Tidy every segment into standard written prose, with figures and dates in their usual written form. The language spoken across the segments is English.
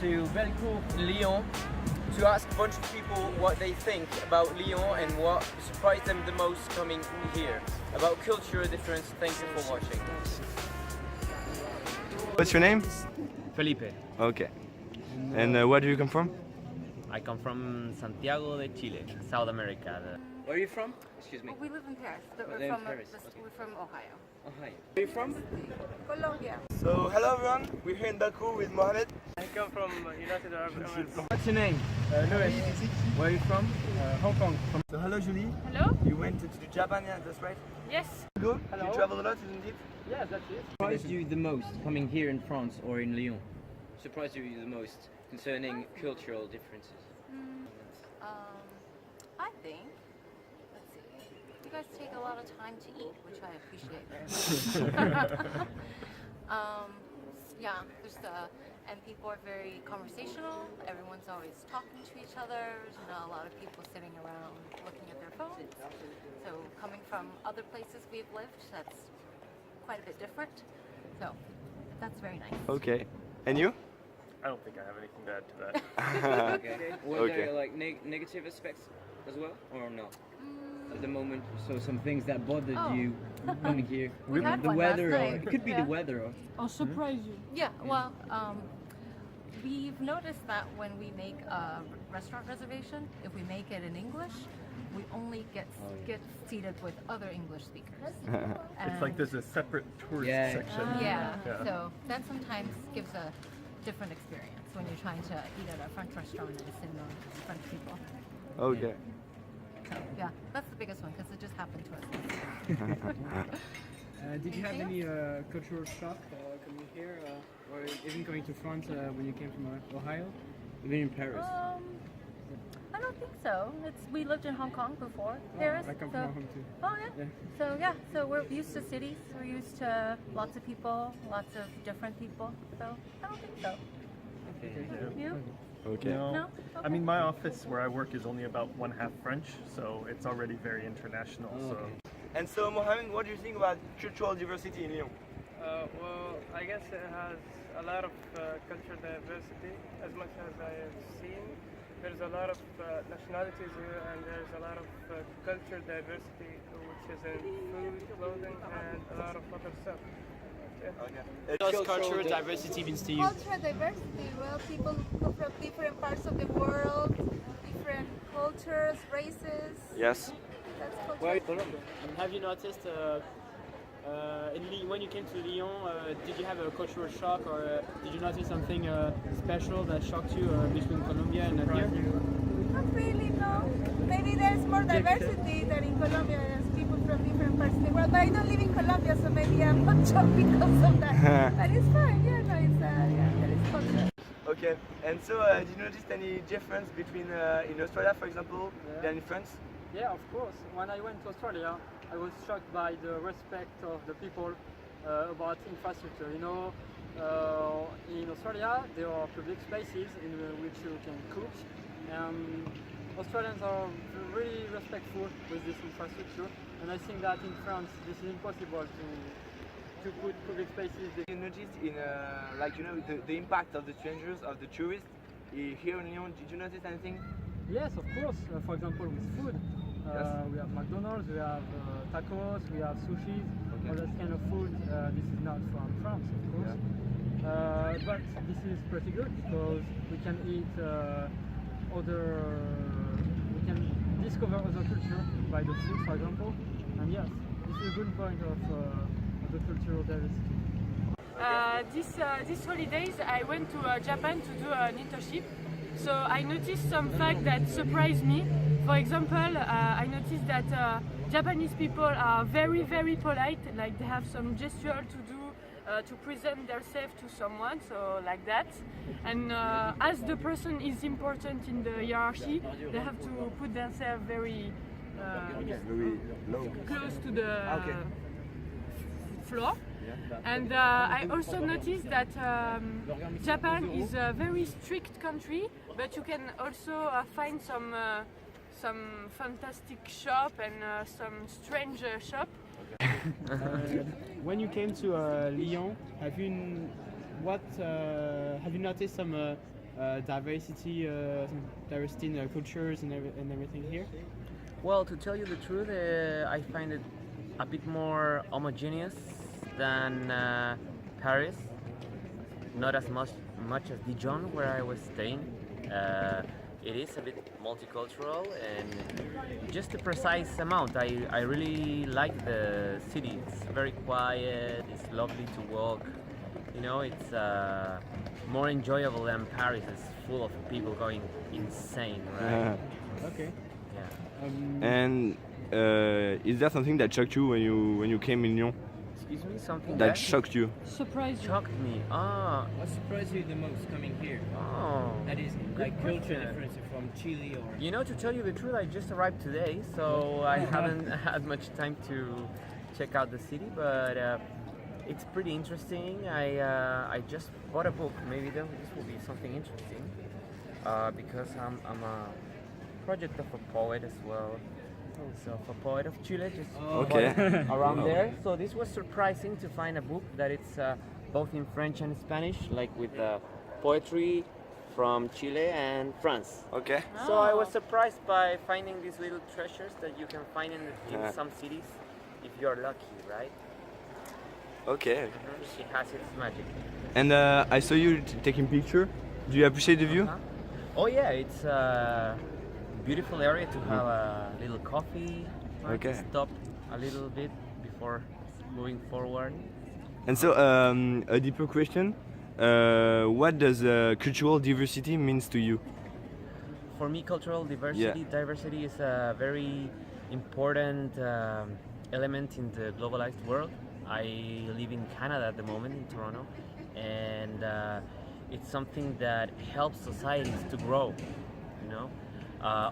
to Bellecour, Lyon, to ask a bunch of people what they think about Lyon and what surprised them the most coming here, about cultural difference. Thank you for watching. What's your name? Felipe. Okay. And where do you come from? I come from Santiago de Chile, South America. Where are you from? Excuse me. Well, we live in Paris, but live we're in from, Paris, okay. we're from Ohio. Oh, hi. Where are you from? Colombia. So hello everyone, we're here in Bellecour with Mohamed. I come from United Arab Emirates. What's your name? Louis. Where are you from? Hong Kong. So hello Julie. Hello? You went to Japan, yeah, that's right? Yes. Good. Hello. You travel a lot, isn't it? Yes, that's it. Surprised you the most coming here in France or in Lyon? Surprised you the most concerning cultural differences? I think, let's see, you guys take a lot of time to eat, which I appreciate very much. Yeah, and people are very conversational. Everyone's always talking to each other. There's not a lot of people sitting around looking at their phones. So coming from other places we've lived, that's quite a bit different. So that's very nice. Okay. And you? I don't think I have anything to add to that. Okay. Were there like negative aspects as well, or no? At the moment, so some things that bothered you coming here. We had The one weather, last or night. it could be Yeah. the weather. Or, I'll surprise you. Yeah, well, we've noticed that when we make a restaurant reservation, if we make it in English, we only get seated with other English speakers. It's like there's a separate tourist Yeah. section. Yeah, Yeah. so that sometimes gives a different experience when you're trying to eat at a French restaurant and it's in French people. Okay. So yeah, that's the biggest one because it just happened to us. Did you have Anything any cultural shock coming here, or even coming to France when you came from Ohio? even in Paris. I don't think so. We lived in Hong Kong before, Paris. I come so, from Hong Kong too. Oh yeah. Yeah. So yeah, so we're used to cities. We're used to lots of people, lots of different people. So I don't think so. You? Okay. No. No? I Okay. mean, my office where I work is only about 1/2 French, so it's already very international. So And so Mohamed, what do you think about cultural diversity in Lyon? Well, I guess it has a lot of cultural diversity. As much as I have seen, there's a lot of nationalities here, and there's a lot of culture diversity, which is in food, clothing, and a lot of other stuff. Okay. What does cultural diversity means to you? Cultural diversity, well, people come from different parts of the world, different cultures, races. Yes. That's cultural. Have you noticed when you came to Lyon, did you have a cultural shock, or did you notice something special that shocked you between Colombia and here? Not really, no. Maybe there's more diversity than in Colombia. There's people from different parts of the world. But I don't live in Colombia, so maybe I'm not shocked because of that. But it's fine, yeah, no, it's, yeah, there is culture. Okay. And so did you notice any difference between in Australia, for example, than in France? Yeah, of course. When I went to Australia, I was shocked by the respect of the people about infrastructure. You know, in Australia, there are public spaces in which you can cook. Australians are really respectful with this infrastructure, and I think that in France, this is impossible to put public spaces. You noticed in like you know the impact of the strangers, of the tourists here in Lyon. Did you notice anything? Yes, of course. For example, with food, we have McDonald's, we have tacos, we have sushi, all that kind of food. This is not from France, of course. But this is pretty good because we can eat we can discover other culture by the food, for example. And yes, this is a good point of the cultural diversity. These holidays I went to Japan to do an internship. So I noticed some facts that surprised me. For example, I noticed that Japanese people are very, very polite. Like they have some gesture to do to present themselves to someone, so like that. And as the person is important in the hierarchy, they have to put themselves very close to the floor. And I also noticed that Japan is a very strict country, but you can also find some fantastic shop and some strange shop. When you came to Lyon, have you noticed some diversity in cultures and everything here? Well, to tell you the truth, I find it a bit more homogeneous than Paris. Not as much as Dijon, where I was staying. It is a bit multicultural and just a precise amount. I really like the city. It's very quiet. It's lovely to walk. You know, it's more enjoyable than Paris. It's full of people going insane, right? Okay. Yeah. And is there something that shocked you when you came in Lyon? Excuse me, something That shocked you? Surprise you. shocked me. Ah, What surprised you the most coming here? oh. That is Good like culture question. difference from Chile or. You know, to tell you the truth, I just arrived today, so I haven't had much time to check out the city, but it's pretty interesting. I just bought a book. Maybe this will be something interesting because I'm a project of a poet as well. So a poet of Chile, just Okay. around there. So this was surprising to find a book that it's both in French and Spanish, like with poetry from Chile and France. Okay. So I was surprised by finding these little treasures that you can find in some cities if you're lucky, right? Okay. It has its magic. And I saw you taking picture. Do you appreciate the view? Oh yeah, it's a beautiful area to have a little coffee. Okay. Stop a little bit before moving forward. And so a deeper question. What does cultural diversity means to you? For me, cultural diversity is a very important element in the globalized world. I live in Canada at the moment, in Toronto, and it's something that helps societies to grow. You know,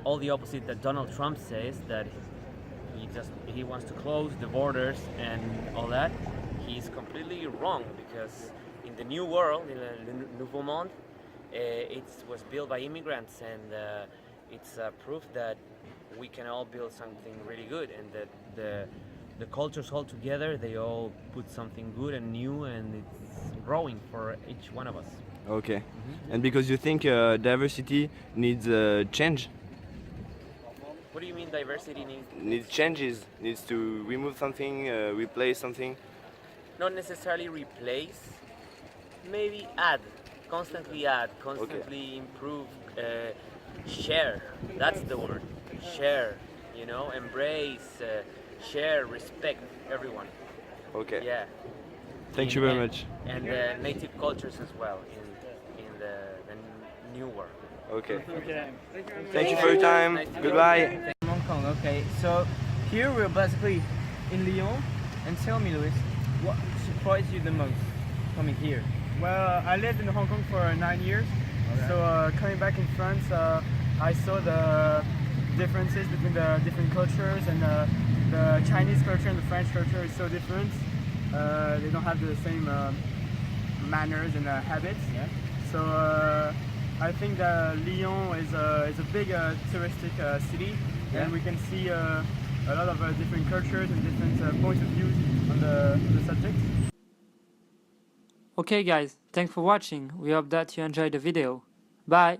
all the opposite that Donald Trump says, that he wants to close the borders and all that. He's completely wrong, because in the new world, in the Nouveau Monde, it was built by immigrants, and it's proof that we can all build something really good, and that the cultures all together, they all put something good and new, and it's growing for each one of us. Okay. And because you think diversity needs change? What do you mean diversity Needs changes, needs to remove something, replace something? Not necessarily replace, maybe constantly improve, share, that's the word, share, you know, embrace, share, respect everyone. Okay. Yeah. Thank you very much. And native cultures as well in the new world. Okay. Okay. Thank you for your time. Nice to meet you. Goodbye. Hong Kong, okay. So here we're basically in Lyon. And tell me, Louis, what surprised you the most coming here? Well, I lived in Hong Kong for 9 years. Okay. So coming back in France, I saw the differences between the different cultures, and the Chinese culture and the French culture is so different. They don't have the same manners and habits. Yeah. So I think that Lyon is a big touristic city, Yeah. and we can see a lot of different cultures and different points of view on the subject. Okay guys, thanks for watching. We hope that you enjoyed the video. Bye!